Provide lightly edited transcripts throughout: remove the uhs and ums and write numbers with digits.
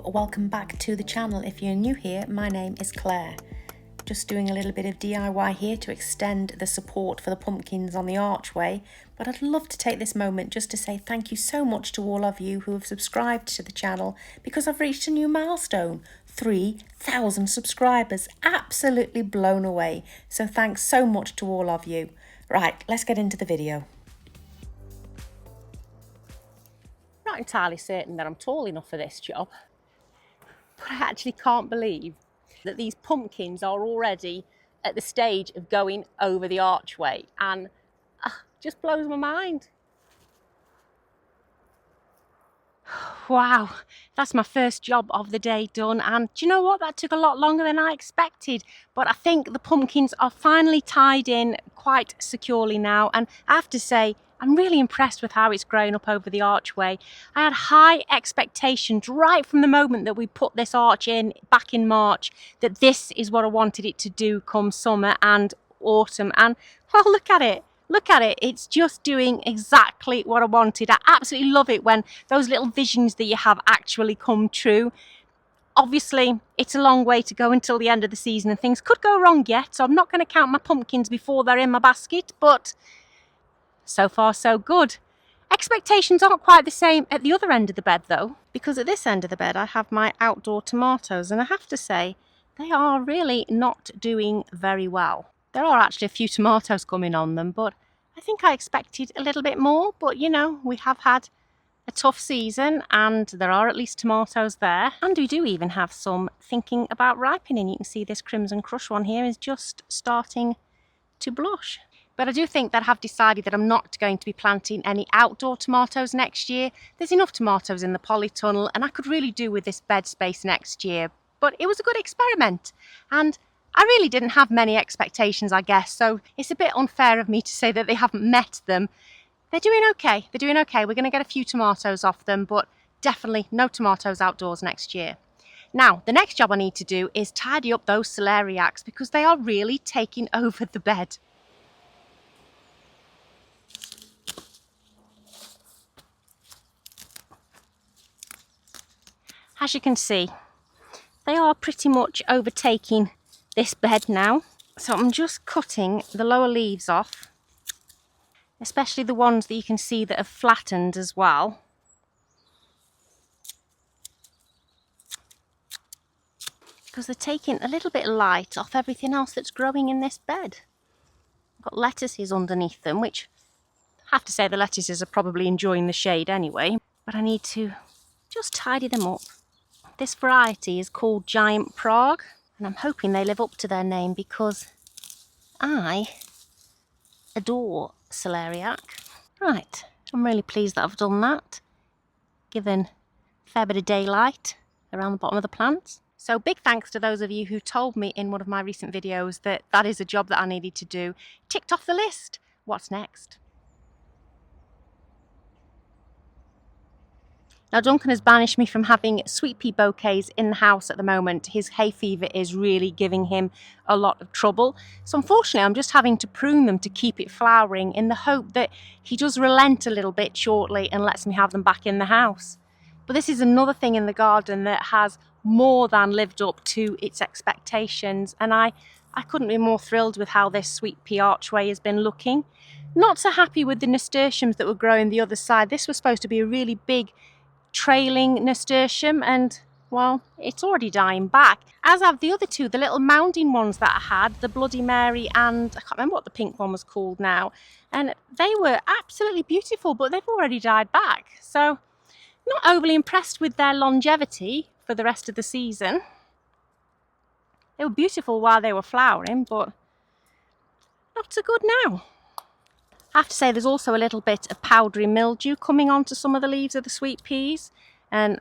welcome back to the channel. If you're new here, my name is Claire. Just doing a little bit of DIY here to extend the support for the pumpkins on the Archway, but I'd love to take this moment just to say thank you so much to all of you who have subscribed to the channel, because I've reached a new milestone, 3,000 subscribers. Absolutely blown away. So thanks so much to all of you. Right, let's get into the video. Not entirely certain that I'm tall enough for this job, but I actually can't believe that these pumpkins are already at the stage of going over the archway, and just blows my mind. Wow, that's my first job of the day done, and do you know what? That took a lot longer than I expected, but I think the pumpkins are finally tied in quite securely now, and I have to say, I'm really impressed with how it's grown up over the archway. I had high expectations right from the moment that we put this arch in back in March, that this is what I wanted it to do come summer and autumn. And well, look at it. Look at it. It's just doing exactly what I wanted. I absolutely love it when those little visions that you have actually come true. Obviously, it's a long way to go until the end of the season and things could go wrong yet. So I'm not going to count my pumpkins before they're in my basket, but so far, so good. Expectations aren't quite the same at the other end of the bed though, because at this end of the bed I have my outdoor tomatoes, and I have to say they are really not doing very well. There are actually a few tomatoes coming on them, but I think I expected a little bit more. But you know, we have had a tough season and there are at least tomatoes there, and we do even have some thinking about ripening. You can see this Crimson Crush one here is just starting to blush. But I do think that I have decided that I'm not going to be planting any outdoor tomatoes next year. There's enough tomatoes in the polytunnel, and I could really do with this bed space next year. But it was a good experiment, and I really didn't have many expectations, I guess, so it's a bit unfair of me to say that they haven't met them. They're doing okay. They're doing okay. We're going to get a few tomatoes off them, but definitely no tomatoes outdoors next year. Now, the next job I need to do is tidy up those celeriacs, because they are really taking over the bed. As you can see, they are pretty much overtaking this bed now. So I'm just cutting the lower leaves off, especially the ones that you can see that have flattened as well. Because they're taking a little bit of light off everything else that's growing in this bed. I've got lettuces underneath them, which I have to say the lettuces are probably enjoying the shade anyway, but I need to just tidy them up. This variety is called Giant Prague, and I'm hoping they live up to their name because I adore celeriac. Right, I'm really pleased that I've done that, given a fair bit of daylight around the bottom of the plants. So big thanks to those of you who told me in one of my recent videos that that is a job that I needed to do. Ticked off the list. What's next? Now, Duncan has banished me from having sweet pea bouquets in the house at the moment. His hay fever is really giving him a lot of trouble. So unfortunately, I'm just having to prune them to keep it flowering in the hope that he does relent a little bit shortly and lets me have them back in the house. But this is another thing in the garden that has more than lived up to its expectations. And I couldn't be more thrilled with how this sweet pea archway has been looking. Not so happy with the nasturtiums that were growing the other side. This was supposed to be a really big trailing nasturtium, and well, it's already dying back, as have the other two, the little mounding ones that I had, the Bloody Mary and I can't remember what the pink one was called now, and they were absolutely beautiful, but they've already died back. So not overly impressed with their longevity for the rest of the season. They were beautiful while they were flowering, but not so good now. I have to say there's also a little bit of powdery mildew coming onto some of the leaves of the sweet peas, and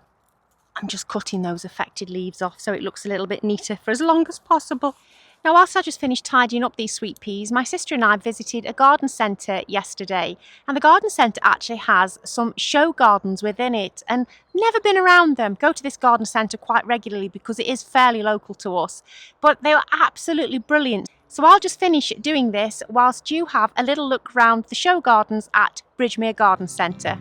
I'm just cutting those affected leaves off so it looks a little bit neater for as long as possible. Now, whilst I just finished tidying up these sweet peas, my sister and I visited a garden centre yesterday, and the garden centre actually has some show gardens within it, and never been around them. Go to this garden centre quite regularly because it is fairly local to us, but they were absolutely brilliant. So I'll just finish doing this whilst you have a little look around the show gardens at Bridgemere Garden Centre.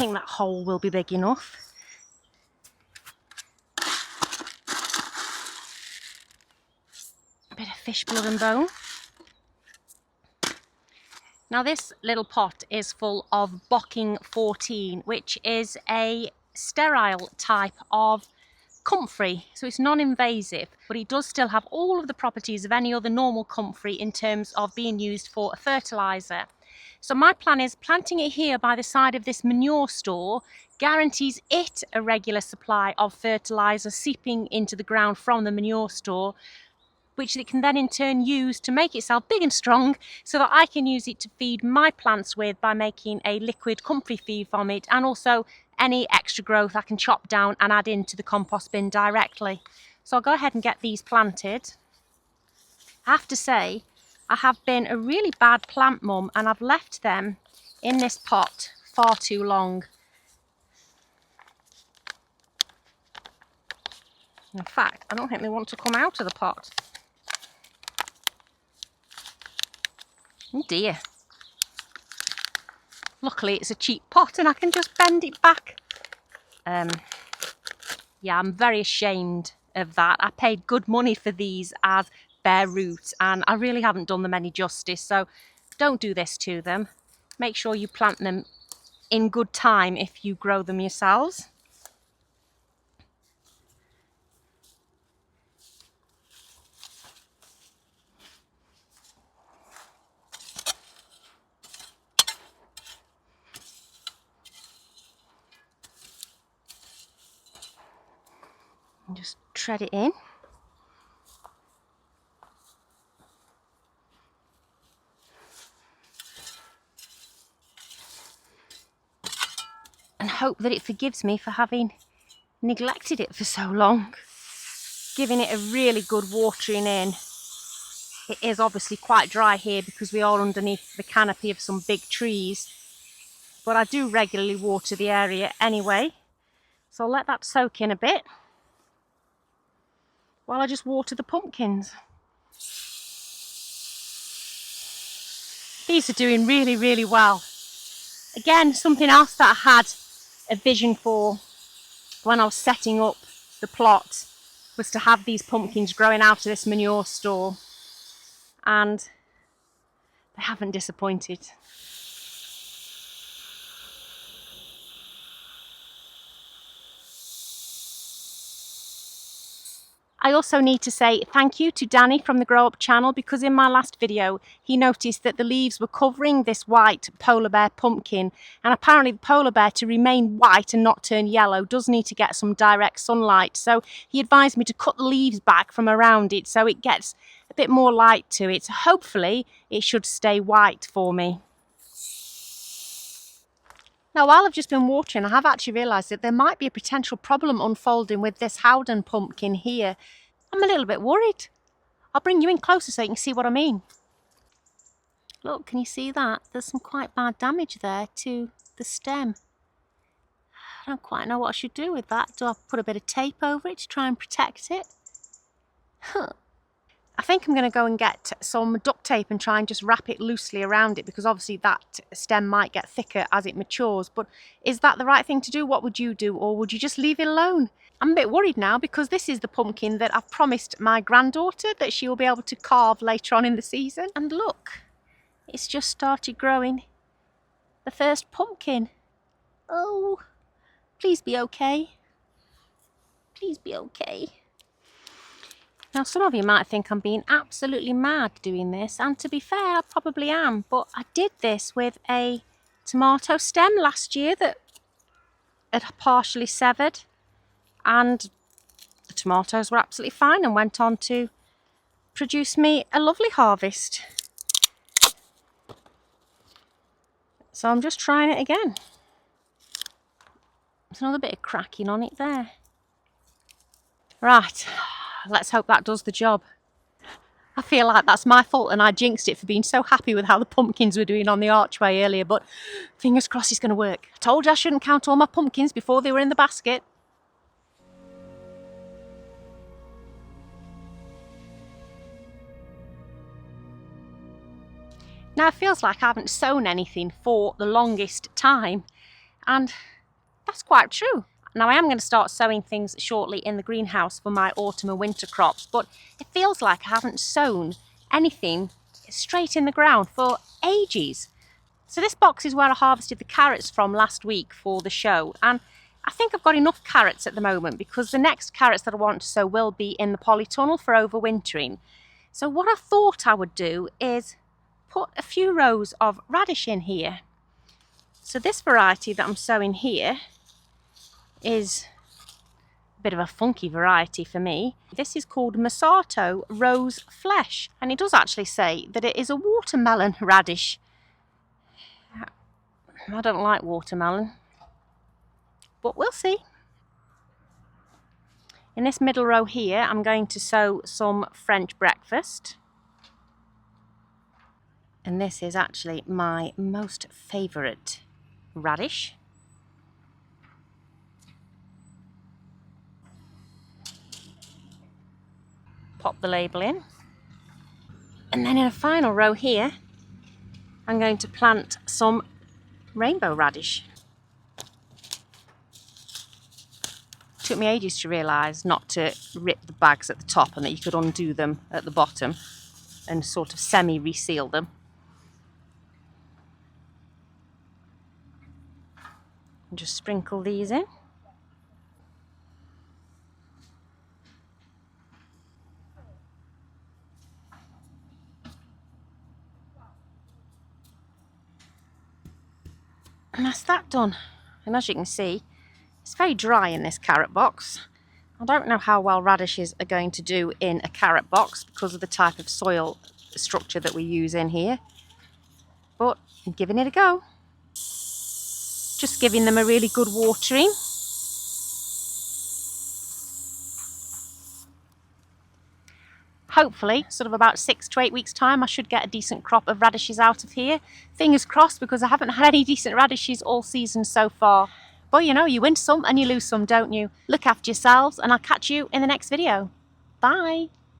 think that hole will be big enough. A bit of fish blood and bone. Now this little pot is full of Bocking 14, which is a sterile type of comfrey. So it's non-invasive, but it does still have all of the properties of any other normal comfrey in terms of being used for a fertiliser. So my plan is planting it here by the side of this manure store guarantees it a regular supply of fertiliser seeping into the ground from the manure store, which it can then in turn use to make itself big and strong so that I can use it to feed my plants with by making a liquid comfrey feed from it, and also any extra growth I can chop down and add into the compost bin directly. So I'll go ahead and get these planted. I have to say, I have been a really bad plant mum and I've left them in this pot far too long. In fact, I don't think they want to come out of the pot. Oh dear. Luckily it's a cheap pot and I can just bend it back. Yeah, I'm very ashamed of that. I paid good money for these as bare roots and I really haven't done them any justice, so don't do this to them. Make sure you plant them in good time if you grow them yourselves. And just tread it in. And hope that it forgives me for having neglected it for so long. Giving it a really good watering in. It is obviously quite dry here because we are underneath the canopy of some big trees, but I do regularly water the area anyway, so I'll let that soak in a bit while I just water the pumpkins. These are doing really, really well. Again, something else that I had a vision for when I was setting up the plot was to have these pumpkins growing out of this manure store, and they haven't disappointed. I also need to say thank you to Danny from the Grow Up channel, because in my last video he noticed that the leaves were covering this white polar bear pumpkin, and apparently the polar bear, to remain white and not turn yellow, does need to get some direct sunlight. So he advised me to cut the leaves back from around it so it gets a bit more light to it. So hopefully it should stay white for me. Now, while I've just been watering, I have actually realised that there might be a potential problem unfolding with this Howden pumpkin here. I'm a little bit worried. I'll bring you in closer so you can see what I mean. Look, can you see that? There's some quite bad damage there to the stem. I don't quite know what I should do with that. Do I put a bit of tape over it to try and protect it? I think I'm going to go and get some duct tape and try and just wrap it loosely around it, because obviously that stem might get thicker as it matures. But is that the right thing to do? What would you do? Or would you just leave it alone? I'm a bit worried now, because this is the pumpkin that I've promised my granddaughter that she will be able to carve later on in the season. And look, it's just started growing the first pumpkin. Oh, please be okay. Please be okay. Now, some of you might think I'm being absolutely mad doing this, and to be fair, I probably am, but I did this with a tomato stem last year that had partially severed, and the tomatoes were absolutely fine and went on to produce me a lovely harvest. So I'm just trying it again. There's another bit of cracking on it there. Right. Let's hope that does the job. I feel like that's my fault and I jinxed it for being so happy with how the pumpkins were doing on the Archway earlier, but fingers crossed it's going to work. I told you I shouldn't count all my pumpkins before they were in the basket. Now it feels like I haven't sown anything for the longest time. And that's quite true. Now I am going to start sowing things shortly in the greenhouse for my autumn and winter crops, but it feels like I haven't sown anything straight in the ground for ages. So this box is where I harvested the carrots from last week for the show, and I think I've got enough carrots at the moment because the next carrots that I want to sow will be in the polytunnel for overwintering. So what I thought I would do is put a few rows of radish in here. So this variety that I'm sowing here is a bit of a funky variety for me. This is called Masato Rose Flesh, and it does actually say that it is a watermelon radish. I don't like watermelon, but we'll see. In this middle row here, I'm going to sow some French breakfast. And this is actually my most favourite radish. Pop the label in. And then in a final row here, I'm going to plant some rainbow radish. Took me ages to realise not to rip the bags at the top and that you could undo them at the bottom and sort of semi-reseal them. And just sprinkle these in. And that's that done. And as you can see, it's very dry in this carrot box. I don't know how well radishes are going to do in a carrot box because of the type of soil structure that we use in here. But I'm giving it a go. Just giving them a really good watering. Hopefully, sort of about 6 to 8 weeks' time, I should get a decent crop of radishes out of here. Fingers crossed, because I haven't had any decent radishes all season so far. But you know, you win some and you lose some, don't you? Look after yourselves, and I'll catch you in the next video. Bye!